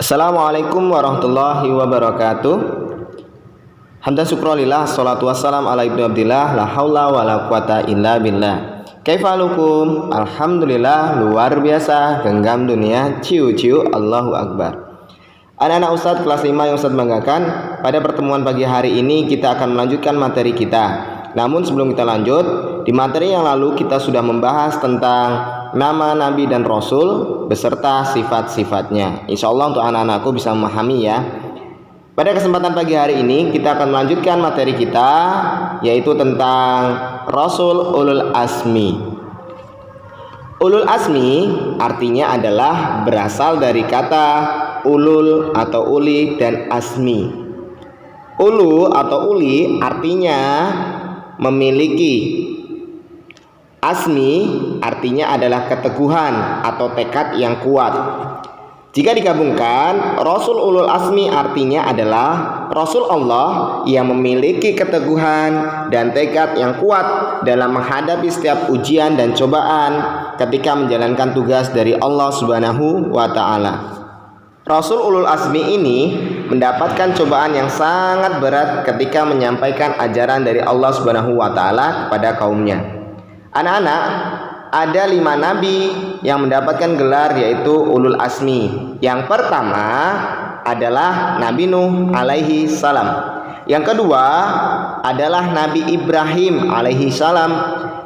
Assalamualaikum warahmatullahi wabarakatuh. Hamdan syukrolillah, salatu wassalam ala ibnu abdillah, la haula wa la quwata illa billah. Kaifalukum? Alhamdulillah, luar biasa, genggam dunia, ciu-ciu, Allahu Akbar. Anak-anak Ustadz kelas 5 yang Ustadz banggakan, pada pertemuan pagi hari ini kita akan melanjutkan materi kita. Namun sebelum kita lanjut, di materi yang lalu kita sudah membahas tentang nama Nabi dan Rasul beserta sifat-sifatnya. Insya Allah untuk anak-anakku bisa memahami ya. Pada kesempatan pagi hari ini kita akan melanjutkan materi kita, yaitu tentang Rasul Ulul Azmi. Ulul Azmi artinya adalah berasal dari kata ulul atau uli dan azmi. Ulu atau uli artinya memiliki. Azmi artinya adalah keteguhan atau tekad yang kuat. Jika digabungkan, Rasul Ulul Azmi artinya adalah Rasul Allah yang memiliki keteguhan dan tekad yang kuat dalam menghadapi setiap ujian dan cobaan ketika menjalankan tugas dari Allah Subhanahu wa Ta'ala. Rasul Ulul Azmi ini mendapatkan cobaan yang sangat berat ketika menyampaikan ajaran dari Allah Subhanahu wa Ta'ala kepada kaumnya. Anak-anak, ada 5 nabi yang mendapatkan gelar yaitu Ulul Azmi. Yang pertama adalah Nabi Nuh alaihi salam. Yang kedua adalah Nabi Ibrahim alaihi salam.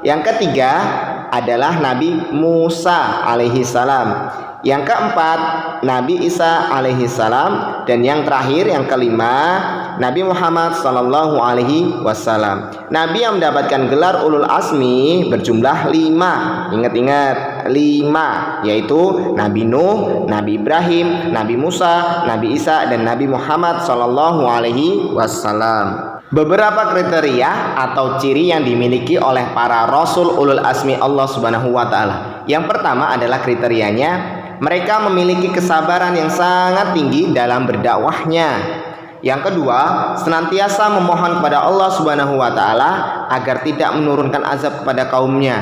Yang ketiga adalah Nabi Musa alaihi salam. Yang keempat Nabi Isa alaihi salam. Dan yang terakhir, yang kelima, Nabi Muhammad sallallahu alaihi wasallam. Nabi yang mendapatkan gelar Ulul Azmi berjumlah 5. Ingat-ingat, 5, yaitu Nabi Nuh, Nabi Ibrahim, Nabi Musa, Nabi Isa, dan Nabi Muhammad sallallahu alaihi wasallam. Beberapa kriteria atau ciri yang dimiliki oleh para Rasul Ulul Azmi Allah Subhanahu wa Ta'ala. Yang pertama adalah kriterianya, mereka memiliki kesabaran yang sangat tinggi dalam berdakwahnya. Yang kedua, senantiasa memohon kepada Allah Subhanahu wa Ta'ala agar tidak menurunkan azab kepada kaumnya.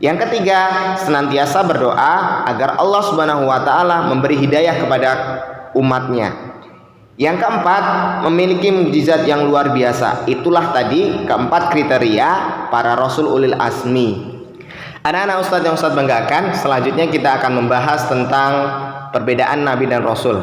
Yang ketiga, senantiasa berdoa agar Allah Subhanahu wa Ta'ala memberi hidayah kepada umatnya. Yang keempat, memiliki mukjizat yang luar biasa. Itulah tadi keempat kriteria para Rasul Ulul Azmi. Anak-anak Ustadz yang Ustadz banggakan, selanjutnya kita akan membahas tentang perbedaan Nabi dan Rasul.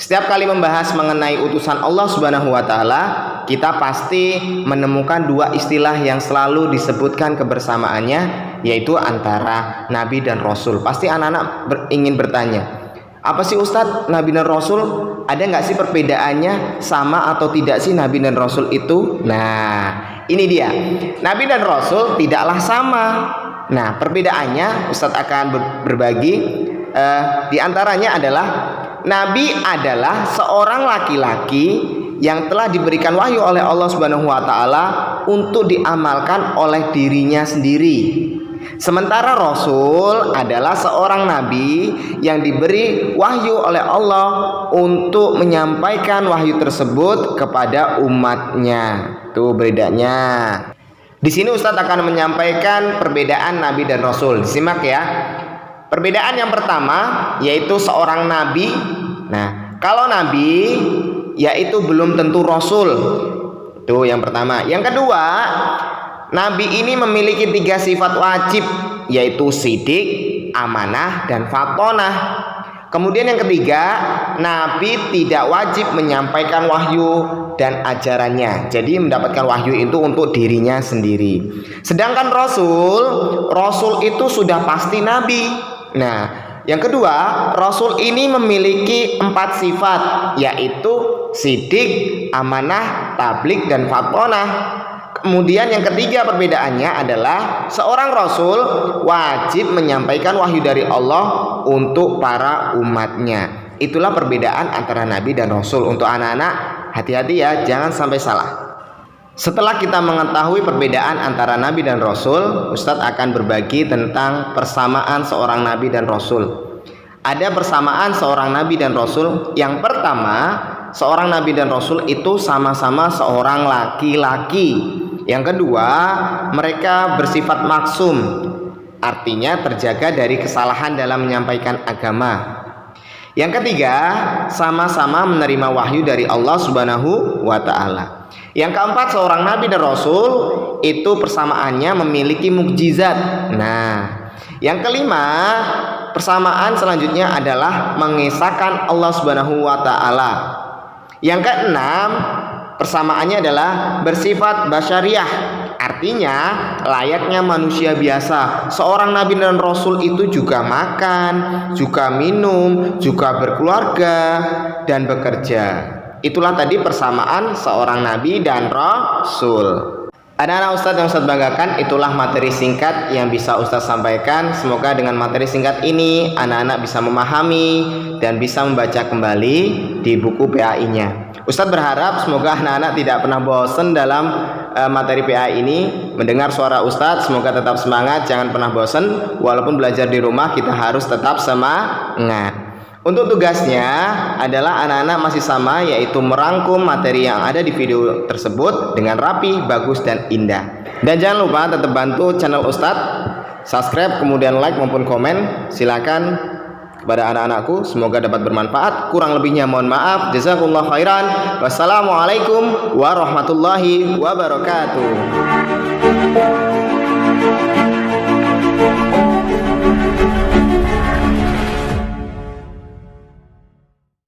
Setiap kali membahas mengenai utusan Allah Subhanahu wa Ta'ala, kita pasti menemukan 2 istilah yang selalu disebutkan kebersamaannya, yaitu antara Nabi dan Rasul. Pasti anak-anak ingin bertanya, apa sih Ustadz Nabi dan Rasul? Ada nggak sih perbedaannya, sama atau tidak sih Nabi dan Rasul itu? Nah, ini dia, Nabi dan Rasul tidaklah sama. Nah, perbedaannya Ustadz akan berbagi. Di antaranya adalah Nabi adalah seorang laki-laki yang telah diberikan wahyu oleh Allah Subhanahu wa Ta'ala untuk diamalkan oleh dirinya sendiri. Sementara Rasul adalah seorang nabi yang diberi wahyu oleh Allah untuk menyampaikan wahyu tersebut kepada umatnya. Tuh bedanya. Di sini Ustadz akan menyampaikan perbedaan Nabi dan Rasul. Disimak ya. Perbedaan yang pertama yaitu seorang nabi. Nah, kalau nabi yaitu belum tentu Rasul. Itu yang pertama. Yang kedua, nabi ini memiliki 3 sifat wajib, yaitu sidik, amanah, dan fatonah. Kemudian yang ketiga, nabi tidak wajib menyampaikan wahyu dan ajarannya. Jadi mendapatkan wahyu itu untuk dirinya sendiri. Sedangkan Rasul itu sudah pasti nabi. Nah, yang kedua, Rasul ini memiliki 4 sifat, yaitu sidik, amanah, tablik, dan fatonah. Kemudian yang ketiga perbedaannya adalah seorang Rasul wajib menyampaikan wahyu dari Allah untuk para umatnya. Itulah perbedaan antara Nabi dan Rasul. Untuk anak-anak, hati-hati ya, jangan sampai salah. Setelah kita mengetahui perbedaan antara Nabi dan Rasul, Ustadz akan berbagi tentang persamaan seorang Nabi dan Rasul. Ada persamaan seorang Nabi dan Rasul. Yang pertama, seorang Nabi dan Rasul itu sama-sama seorang laki-laki. Yang kedua, mereka bersifat maksum, artinya terjaga dari kesalahan dalam menyampaikan agama. Yang ketiga, sama-sama menerima wahyu dari Allah Subhanahu wa taala. Yang keempat, seorang nabi dan rasul itu persamaannya memiliki mukjizat. Nah, yang kelima, persamaan selanjutnya adalah mengesahkan Allah Subhanahu wa taala. Yang keenam, persamaannya adalah bersifat basyariah. Artinya layaknya manusia biasa. Seorang nabi dan rasul itu juga makan, juga minum, juga berkeluarga dan bekerja. Itulah tadi persamaan seorang nabi dan rasul. Anak-anak Ustadz yang Ustadz banggakan, itulah materi singkat yang bisa Ustadz sampaikan. Semoga dengan materi singkat ini anak-anak bisa memahami dan bisa membaca kembali di buku PAI-nya. Ustadz berharap semoga anak-anak tidak pernah bosan dalam materi PAI ini mendengar suara Ustadz. Semoga tetap semangat, jangan pernah bosan. Walaupun belajar di rumah, kita harus tetap semangat. Untuk tugasnya adalah anak-anak masih sama, yaitu merangkum materi yang ada di video tersebut dengan rapi, bagus, dan indah. Dan jangan lupa tetap bantu channel Ustadz, subscribe, kemudian like maupun komen. Silakan kepada anak-anakku, semoga dapat bermanfaat. Kurang lebihnya mohon maaf. Jazakumullah khairan. Wassalamualaikum warahmatullahi wabarakatuh.